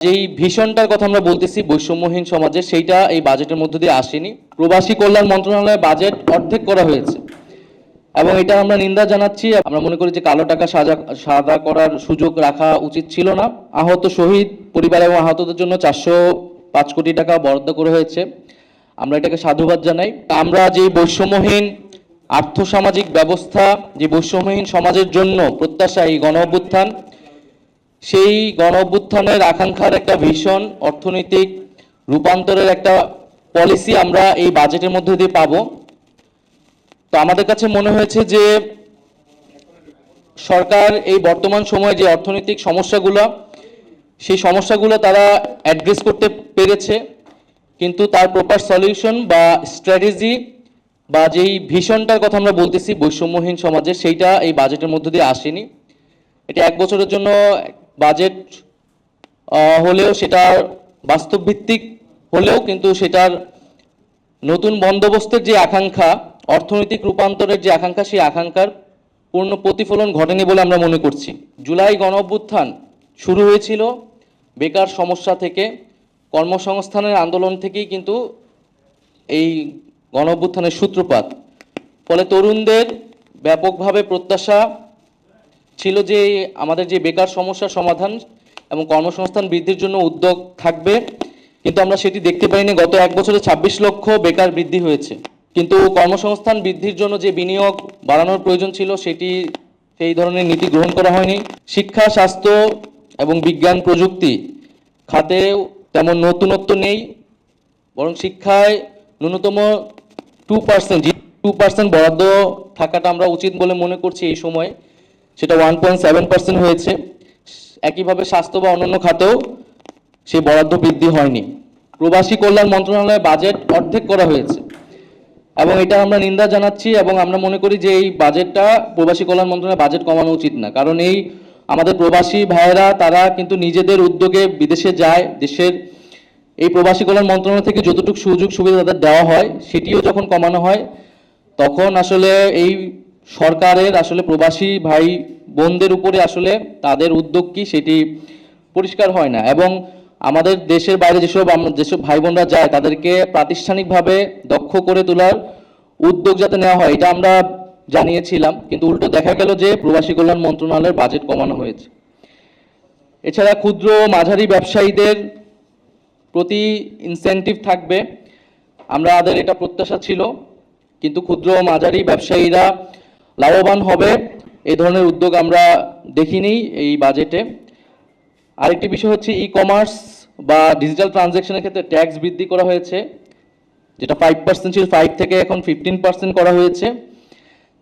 যেই ভীষণটার কথা আমরা বলতেছি বৈষম্যহীন সমাজে, সেইটা এই বাজেটের মধ্য দিয়ে আসেনি। প্রবাসী কল্যাণ মন্ত্রণালয়ের বাজেট অর্ধেক করা হয়েছে এবং এটা আমরা নিন্দা জানাচ্ছি। আমরা মনে করি যে কালো টাকা সাদা করার সুযোগ রাখা উচিত ছিল না। আহত শহীদ পরিবার এবং আহতদের জন্য 405 কোটি টাকা বরাদ্দ করা হয়েছে, আমরা এটাকে সাধুবাদ জানাই। আমরা যে বৈষম্যহীন আর্থসামাজিক ব্যবস্থা, যে বৈষম্যহীন সমাজের জন্য প্রত্যাশা এই গণ অভ্যুত্থান, সেই গণ অভ্যুত্থানের আকাঙ্ক্ষার একটা ভীষণ অর্থনৈতিক রূপান্তরের একটা পলিসি আমরা এই বাজেটের মধ্যে দিয়ে পাবো। তো আমাদের কাছে মনে হয়েছে যে সরকার এই বর্তমান সময়ে যে অর্থনৈতিক সমস্যাগুলো, সেই সমস্যাগুলো তারা অ্যাড্রেস করতে পেরেছে, কিন্তু তার প্রপার সলিউশন বা স্ট্র্যাটেজি বা যেই ভীষণটার কথা আমরা বলতেছি বৈষম্যহীন সমাজে, সেইটা এই বাজেটের মধ্য দিয়ে আসেনি। এটা 1 বছরের জন্য বাজেট হলেও সেটা বাস্তবভিত্তিক হলেও কিন্তু সেটার নতুন বন্দোবস্তের যে আকাঙ্ক্ষা, অর্থনৈতিক রূপান্তরের যে আকাঙ্ক্ষা, সেই আকাঙ্ক্ষার পূর্ণ প্রতিফলন ঘটেনি বলে আমরা মনে করছি। জুলাই গণ অভ্যুত্থান শুরু হয়েছিল বেকার সমস্যা থেকে, কর্মসংস্থানের আন্দোলন থেকেই কিন্তু এই গণ অভ্যুত্থানের সূত্রপাত। ফলে তরুণদের ব্যাপকভাবে প্রত্যাশা ছিল যে আমাদের যে বেকার সমস্যার সমাধান এবং কর্মসংস্থান বৃদ্ধির জন্য উদ্যোগ থাকবে, কিন্তু আমরা সেটি দেখতে পাইনি। গত 1 বছরে 26 লক্ষ বেকার বৃদ্ধি হয়েছে, কিন্তু কর্মসংস্থান বৃদ্ধির জন্য যে বিনিয়োগ বাড়ানোর প্রয়োজন ছিল সেটি সেই ধরনের নীতি গ্রহণ করা হয়নি। শিক্ষা, স্বাস্থ্য এবং বিজ্ঞান প্রযুক্তি খাতেও তেমন নতুনত্ব নেই, বরং শিক্ষায় ন্যূনতম 2% বরাদ্দ থাকাটা আমরা উচিত বলে মনে করছি এই সময়ে। সেটা 1.7% হয়েছে। একইভাবে স্বাস্থ্য বা অন্যান্য খাতেও সেই বরাদ্দ বৃদ্ধি হয়নি। প্রবাসী কল্যাণ মন্ত্রণালয়ের বাজেট অর্ধেক করা হয়েছে এবং এটা আমরা নিন্দা জানাচ্ছি এবং আমরা মনে করি যে এই বাজেটটা, প্রবাসী কল্যাণ মন্ত্রণালয়ের বাজেট কমানো উচিত না। কারণ এই আমাদের প্রবাসী ভাইয়েরা তারা কিন্তু নিজেদের উদ্যোগে বিদেশে যায়। দেশের এই প্রবাসী কল্যাণ মন্ত্রণালয় থেকে যতটুকু সুযোগ সুবিধা তাদের দেওয়া হয় সেটিও যখন কমানো হয়, তখন আসলে এই সরকারের আসলে প্রবাসী ভাই বোনদের উপরে আসলে তাদের উদ্যোগ কি সেটি পরিষ্কার হয় না। এবং আমাদের দেশের বাইরে যেসব ভাই বোনরা যায় তাদেরকে প্রাতিষ্ঠানিকভাবে দক্ষ করে তোলার উদ্যোগ যাতে নেওয়া হয়, এটা আমরা জানিয়েছিলাম, কিন্তু উল্টো দেখা গেল যে প্রবাসী কল্যাণ মন্ত্রণালয়ের বাজেট কমানো হয়েছে। এছাড়া ক্ষুদ্র ও মাঝারি ব্যবসায়ীদের প্রতি ইনসেনটিভ থাকবে, আমাদের এটা প্রত্যাশা ছিল, কিন্তু ক্ষুদ্র ও মাঝারি ব্যবসায়ীরা লাভবান হবে এই ধরনের উদ্যোগ আমরা দেখিনি এই বাজেটে। আরেকটি বিষয় হচ্ছে ই কমার্স বা ডিজিটাল ট্রানজ্যাকশনের ক্ষেত্রে ট্যাক্স বৃদ্ধি করা হয়েছে, যেটা 5% ছিল, 5 থেকে এখন 15% করা হয়েছে,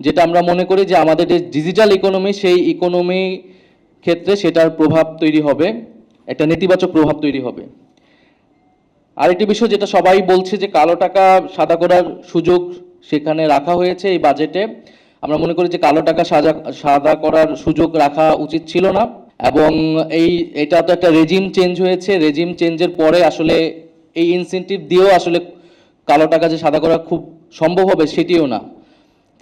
যেটা আমরা মনে করি যে আমাদের যে ডিজিটাল ইকোনমি, সেই ইকোনমি ক্ষেত্রে সেটার প্রভাব তৈরি হবে, একটা নেতিবাচক প্রভাব তৈরি হবে। আরেকটি বিষয় যেটা সবাই বলছে যে কালো টাকা সাদা করার সুযোগ সেখানে রাখা হয়েছে এই বাজেটে, আমরা মনে করি যে কালো টাকা সাদা করার সুযোগ রাখা উচিত ছিল না। এবং এটা তো একটা রেজিম চেঞ্জ হয়েছে, রেজিম চেঞ্জের পরে আসলে এই ইনসেনটিভ দিয়েও আসলে কালো টাকা যে সাদা করা খুব সম্ভব হবে সেটিও না।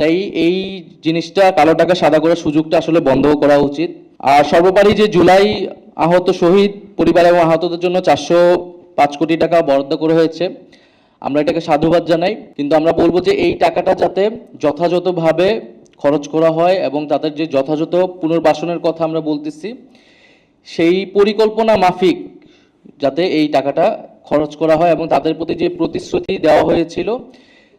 তাই এই জিনিসটা, কালো টাকা সাদা করার সুযোগটা আসলে বন্ধ করা উচিত। আর সর্বোপরি যে জুলাই আহত শহীদ পরিবার এবং আহতদের জন্য 405 কোটি টাকা বরাদ্দ করা হয়েছে, আমরা এটাকে সাধুবাদ জানাই, কিন্তু আমরা বলবো যে এই টাকাটা যাতে যথাযথভাবে খরচ করা হয় এবং তাদের যে যথাযথ পুনর্বাসনের কথা আমরা বলতেছি, সেই পরিকল্পনা মাফিক যাতে এই টাকাটা খরচ করা হয় এবং তাদের প্রতি যে প্রতিশ্রুতি দেওয়া হয়েছিল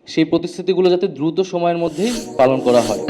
সেই প্রতিশ্রুতিগুলো যাতে দ্রুত সময়ের মধ্যেই পালন করা হয়।